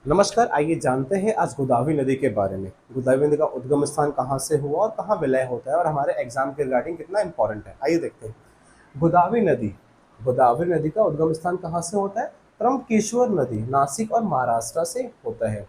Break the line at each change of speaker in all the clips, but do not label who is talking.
नमस्कार, आइए जानते हैं आज गोदावरी नदी के बारे में। गोदावरी नदी का उद्गम स्थान कहाँ से हुआ और कहाँ विलय होता है और हमारे एग्जाम के रिगार्डिंग कितना इंपॉर्टेंट है, आइए देखते हैं। गोदावरी नदी गोदावरी नदी का उद्गम स्थान कहाँ से होता है? त्रंबकेश्वर नदी नासिक और महाराष्ट्र से होता है।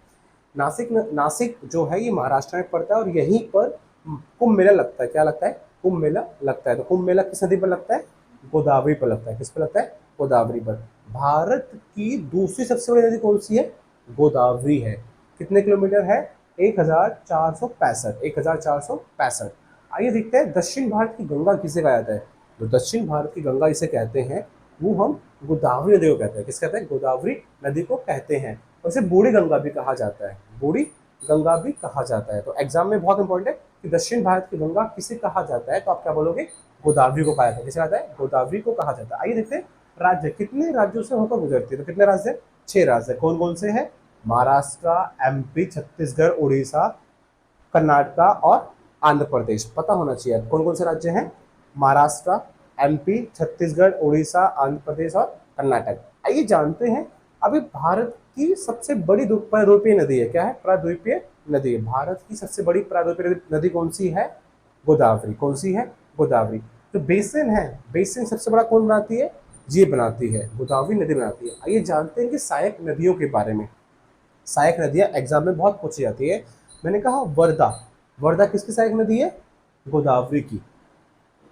नासिक जो है ये महाराष्ट्र में पड़ता है और यहीं पर कुंभ मेला लगता है। क्या लगता है? कुंभ मेला लगता है। तो कुंभ मेला किस नदी पर लगता है? गोदावरी पर लगता है। किस पर लगता है? गोदावरी पर। भारत की दूसरी सबसे बड़ी नदी कौन सी है? गोदावरी है। कितने किलोमीटर है? 1465। आइए देखते हैं दक्षिण भारत की गंगा किसे कहा जाता है। जो दक्षिण भारत की गंगा इसे कहते हैं वो हम गोदावरी नदी को कहते हैं। किस कहते हैं? गोदावरी नदी को कहते हैं। और इसे बूढ़ी गंगा भी कहा जाता है। बूढ़ी गंगा भी कहा जाता है। तो एग्जाम में बहुत इंपॉर्टेंट है कि दक्षिण भारत की गंगा किसे कहा जाता है, तो आप क्या बोलोगे? गोदावरी को कहा जाता है। किसे कहा जाता है? गोदावरी को कहा जाता है। आइए देखते हैं राज्य कितने राज्यों से होकर गुजरती है। तो कितने राज्य? 6 राज्य। कौन कौन से हैं? महाराष्ट्र, एमपी, छत्तीसगढ़, उड़ीसा, कर्नाटका और आंध्र प्रदेश। पता होना चाहिए कौन कौन से राज्य हैं। महाराष्ट्र, एमपी, छत्तीसगढ़, उड़ीसा, आंध्र प्रदेश और कर्नाटक। आइए जानते हैं। अभी भारत की सबसे बड़ी प्रायद्वीपीय नदी है। क्या है? प्रायद्वीपीय नदी है। भारत की सबसे बड़ी प्रायद्वीपीय नदी कौन सी है? गोदावरी। कौन सी है? गोदावरी। जो बेसिन है, बेसिन सबसे बड़ा कौन बनाती है? ये बनाती है, गोदावरी नदी बनाती है। आइए जानते हैं कि सहायक नदियों के बारे में। सहायक नदियां एग्जाम में बहुत पूछी जाती है। मैंने कहा वर्धा। वर्धा किसकी सहायक नदी है? गोदावरी की।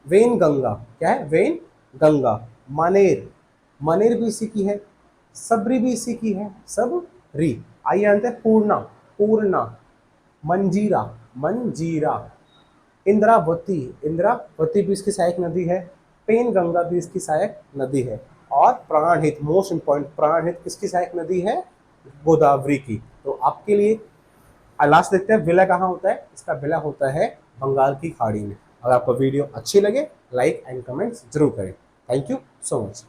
वेन गंगा। क्या है? वेन गंगा। मनेर, मनेर भी इसी की है। सबरी भी इसी की है। सबरी। आइए जानते हैं पूर्णा। पूर्णा। मंजीरा। मंजीरा। इंद्रावती। इंद्रावती भी इसकी सहायक नदी है। पेन गंगा भी इसकी सहायक नदी है। और प्राणहित, मोस्ट इंपॉर्टेंट, प्राणहित किसकी सहायक नदी है? गोदावरी की। तो आपके लिए लास्ट देखते हैं विलय कहाँ होता है। इसका विलय होता है बंगाल की खाड़ी में। अगर आपको वीडियो अच्छी लगे लाइक एंड कमेंट्स जरूर करें। Thank you so much.